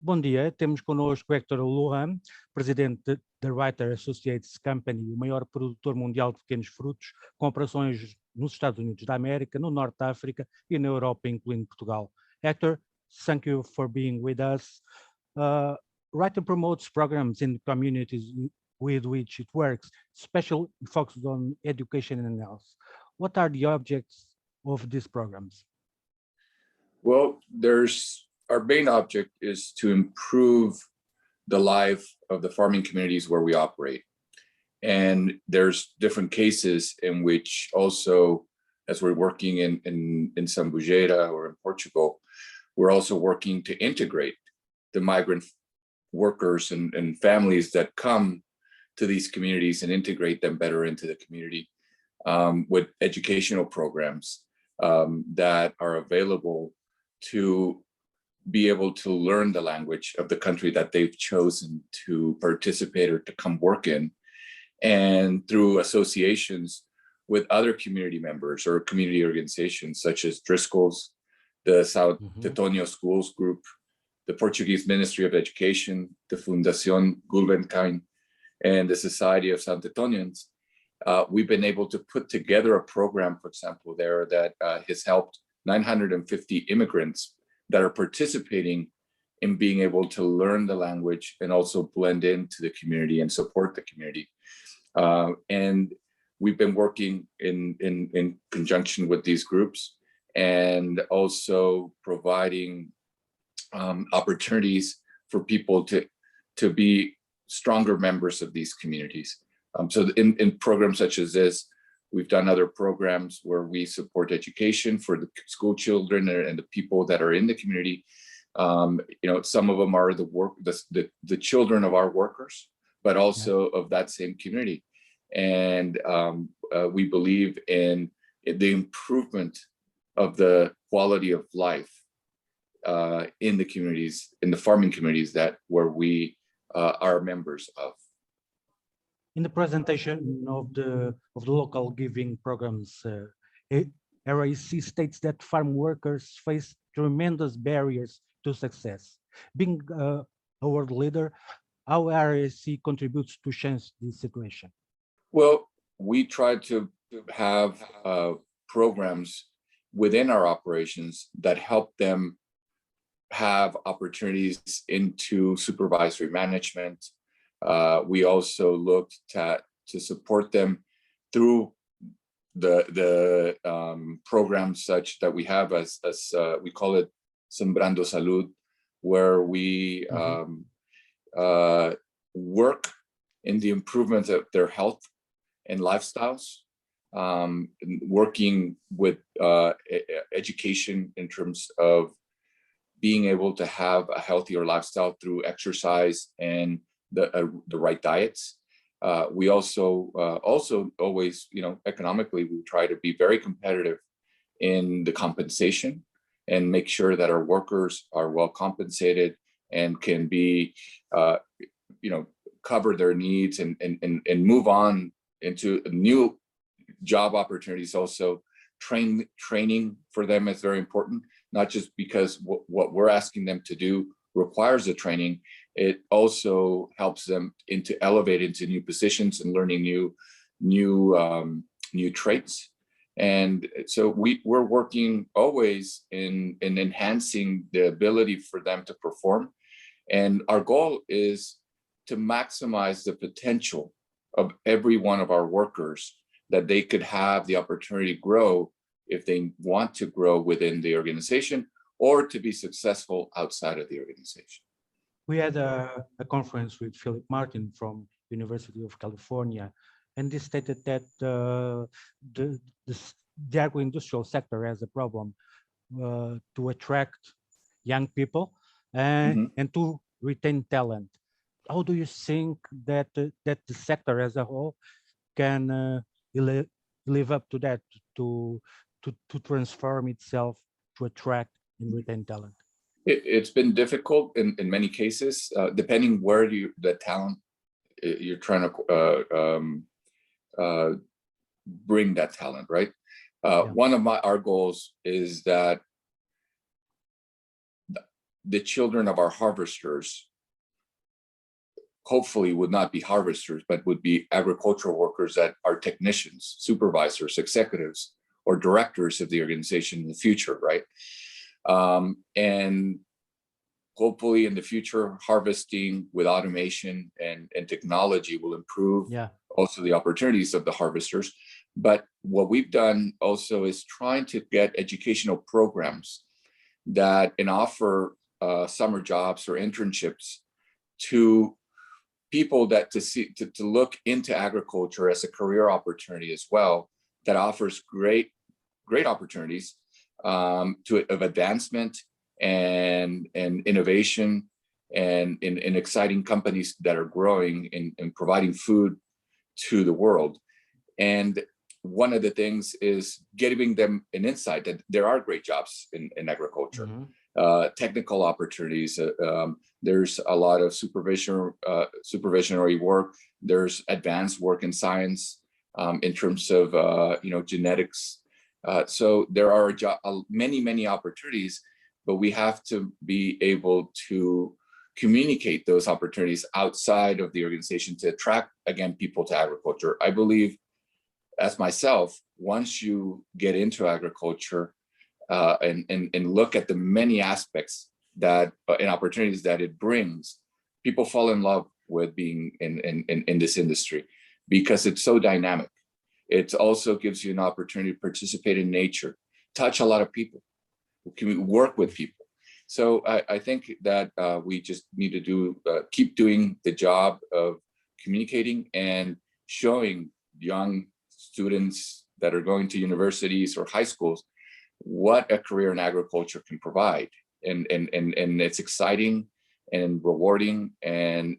Bom dia, temos connosco Hector Lujan, presidente da Writer Associates Company, o maior produtor mundial de pequenos frutos, com operações nos Estados Unidos da América, no Norte da África e na Europa, incluindo Portugal. Hector, thank you for being with us. Writer promotes programs in communities with which it works, especially focused on education and health. What are the objects of these programs? Well, our main object is to improve the life of the farming communities where we operate. And there's different cases in which also, as we're working in Sambujeira or in Portugal, we're also working to integrate the migrant workers and families that come to these communities and integrate them better into the community with educational programs that are available to be able to learn the language of the country that they've chosen to participate or to come work in, and through associations with other community members or community organizations such as Driscoll's, the Sao Tetonio Schools Group, the Portuguese Ministry of Education, the Fundación Gulbenkian, and the Society of San Tetonians. We've been able to put together a program, for example, there that has helped 950 immigrants that are participating in being able to learn the language and also blend into the community and support the community. And we've been working in conjunction with these groups and also providing opportunities for people to be stronger members of these communities. So in programs such as this, we've done other programs where we support education for the school children and the people that are in the community. Some of them are the children of our workers, but also of that same community. And we believe in the improvement of the quality of life in the communities, in the farming communities where we are members of. In the presentation of the local giving programs, RAC states that farm workers face tremendous barriers to success. Being a world leader, how RAC contributes to change this situation? Well, we try to have programs within our operations that help them have opportunities into supervisory management. We also looked to support them through the programs such that we have as we call it Sembrando Salud, where we work in the improvement of their health and lifestyles, working with education in terms of being able to have a healthier lifestyle through exercise and the right diets. We also always, economically, we try to be very competitive in the compensation and make sure that our workers are well compensated and can be, cover their needs and move on into new job opportunities. Also, training for them is very important, not just because what we're asking them to do requires the training. It also helps them elevate into new positions and learning new traits. And so we're working always in enhancing the ability for them to perform. And our goal is to maximize the potential of every one of our workers, that they could have the opportunity to grow if they want to grow within the organization or to be successful outside of the organization. We had a conference with Philip Martin from University of California, and he stated that the agro-industrial sector has a problem to attract young people and to retain talent. How do you think that the sector as a whole can live up to that, to transform itself to attract and retain talent? It's been difficult in many cases, depending where the talent you're trying to bring that talent, right? One of our goals is that the children of our harvesters hopefully would not be harvesters, but would be agricultural workers that are technicians, supervisors, executives, or directors of the organization in the future, right? And hopefully in the future, harvesting with automation and technology will improve also the opportunities of the harvesters. But what we've done also is trying to get educational programs that can offer summer jobs or internships to people that to look into agriculture as a career opportunity as well, that offers great opportunities of advancement and innovation and in exciting companies that are growing and providing food to the world. And one of the things is giving them an insight that there are great jobs in agriculture, technical opportunities. There's a lot of supervisionary work. There's advanced work in science in terms of genetics. So there are many opportunities, but we have to be able to communicate those opportunities outside of the organization to attract, again, people to agriculture. I believe, as myself, once you get into agriculture and look at the many aspects that and opportunities that it brings, people fall in love with being in this industry because it's so dynamic. It also gives you an opportunity to participate in nature, touch a lot of people, work with people. So I think that we just need to keep doing the job of communicating and showing young students that are going to universities or high schools what a career in agriculture can provide. And it's exciting and rewarding and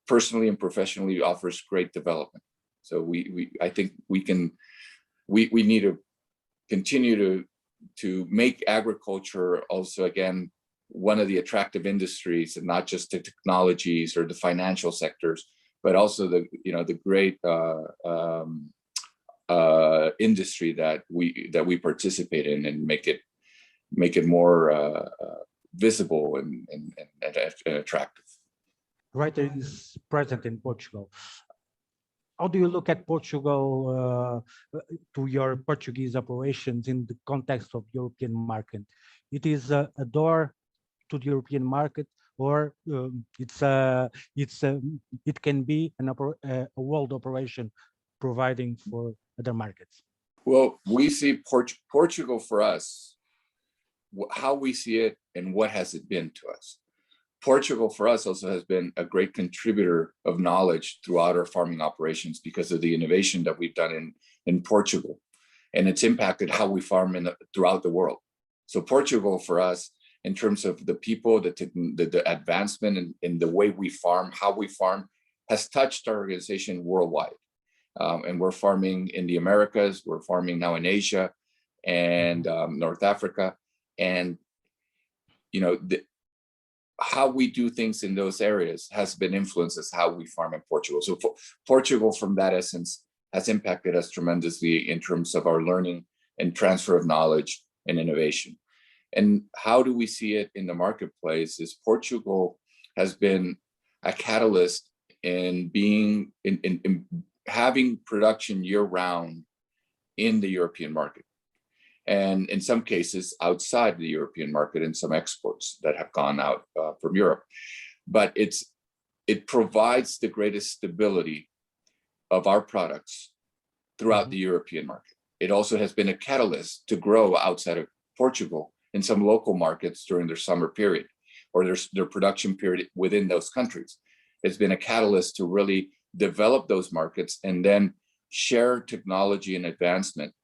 personally and professionally offers great development. So I think we need to continue to make agriculture also, again, one of the attractive industries, and not just the technologies or the financial sectors, but also the great industry that we participate in, and make it more visible and attractive. Writer is present in Portugal. How do you look at Portugal to your Portuguese operations in the context of European market? It is a door to the European market, or it can be a world operation providing for other markets? Well, we see Portugal for us, how we see it and what has it been to us. Portugal for us also has been a great contributor of knowledge throughout our farming operations because of the innovation that we've done in Portugal, and it's impacted how we farm throughout the world. So Portugal for us, in terms of the people, the advancement in the way we farm, how we farm, has touched our organization worldwide. And we're farming in the Americas, we're farming now in Asia and North Africa, and how we do things in those areas has been influenced as how we farm in Portugal. So Portugal, from that essence, has impacted us tremendously in terms of our learning and transfer of knowledge and innovation. And how do we see it in the marketplace is Portugal has been a catalyst in being in having production year-round in the European market, and in some cases outside the European market, in some exports that have gone out from Europe. But it provides the greatest stability of our products throughout the European market. It also has been a catalyst to grow outside of Portugal in some local markets during their summer period or their production period within those countries. It's been a catalyst to really develop those markets and then share technology and advancement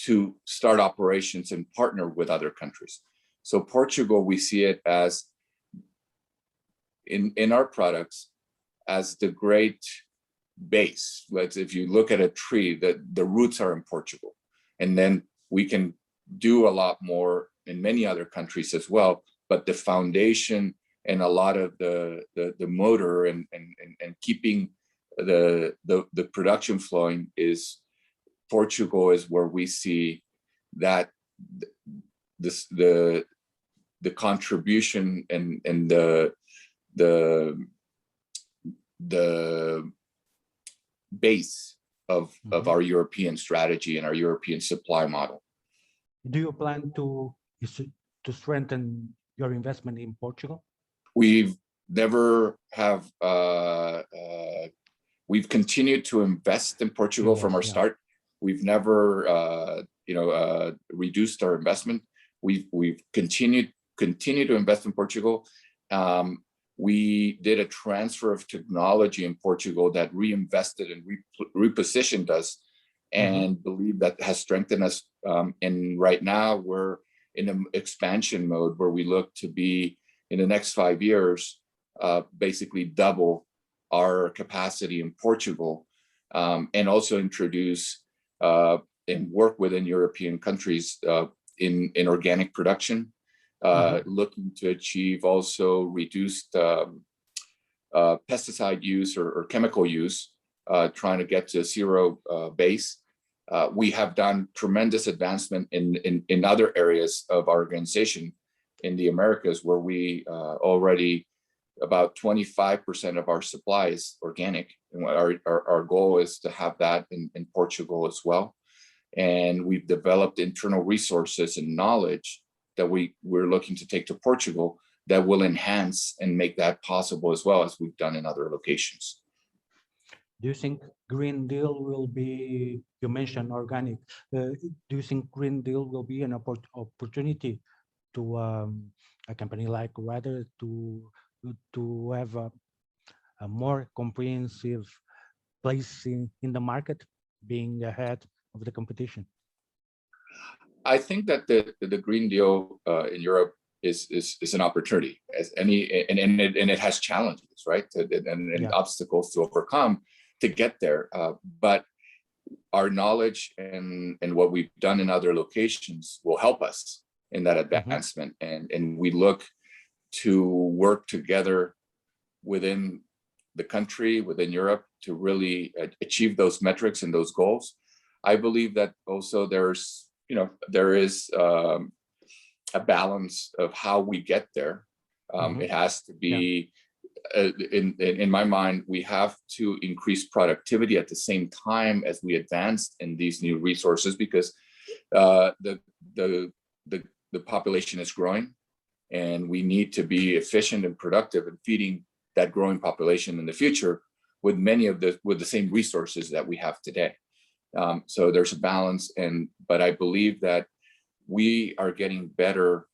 to start operations and partner with other countries. So Portugal, we see it as in our products as the great base. If you look at a tree, the roots are in Portugal, and then we can do a lot more in many other countries as well. But the foundation and a lot of the motor and keeping the production flowing is Portugal, is where we see that the the contribution and the base of our European strategy and our European supply model. Do you plan to strengthen your investment in Portugal? We've never have we've continued to invest in Portugal from our start. We've never reduced our investment. We've continued to invest in Portugal. We did a transfer of technology in Portugal that reinvested and repositioned us, and believe that has strengthened us. And right now we're in an expansion mode where we look to be, in the next 5 years, basically double our capacity in Portugal, and also introduce and work within European countries in organic production, looking to achieve also reduced pesticide use or chemical use, trying to get to zero base. We have done tremendous advancement in other areas of our organization in the Americas, where we already about 25% of our supply is organic. And our goal is to have that in Portugal as well. And we've developed internal resources and knowledge that we're looking to take to Portugal that will enhance and make that possible, as well as we've done in other locations. Do you think Green Deal will be, you mentioned organic, do you think Green Deal will be an opportunity to a company like Rather to have a more comprehensive place in the market, being ahead of the competition? I think that the Green Deal in Europe is an opportunity, as any, and it has challenges, right, and obstacles to overcome to get there. But our knowledge and what we've done in other locations will help us in that advancement, and we look to work together within the country, within Europe, to really achieve those metrics and those goals. I believe that also there is a balance of how we get there. It has to be, in my mind, we have to increase productivity at the same time as we advance in these new resources, because the population is growing, and we need to be efficient and productive in feeding that growing population in the future with the same resources that we have today. So there's a balance, but I believe that we are getting better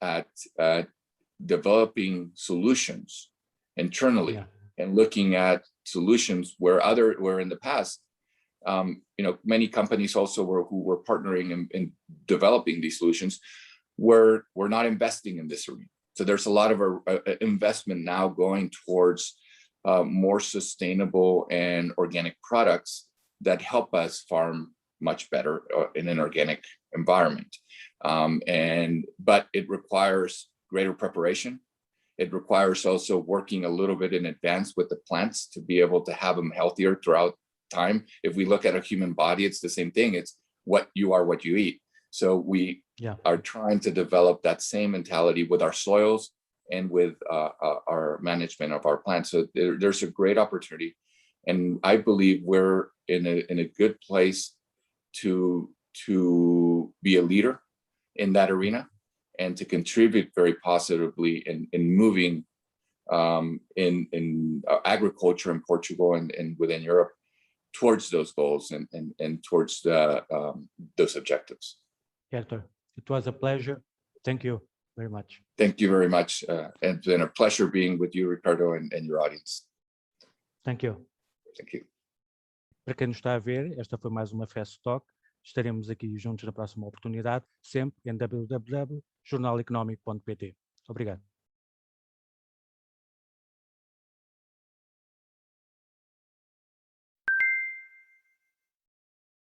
at developing solutions internally and looking at solutions where in the past, many companies also who were partnering in developing these solutions were not investing in this arena. So there's a lot of investment now going towards more sustainable and organic products that help us farm much better in an organic environment. But it requires greater preparation. It requires also working a little bit in advance with the plants to be able to have them healthier throughout time. If we look at a human body, it's the same thing. It's what you are, what you eat. So we are trying to develop that same mentality with our soils and with our management of our plants. So there's a great opportunity. And I believe we're in a good place to be a leader in that arena and to contribute very positively in moving in agriculture in Portugal and within Europe towards those goals and towards those objectives. Hector, it was a pleasure. Thank you very much. Thank you very much. It's been a pleasure being with you, Ricardo, and your audience. Thank you. Thank you. Para quem nos está a ver, esta foi mais uma Fast Talk. Estaremos aqui juntos na próxima oportunidade, sempre em www.jornaleconómico.pt. Obrigado.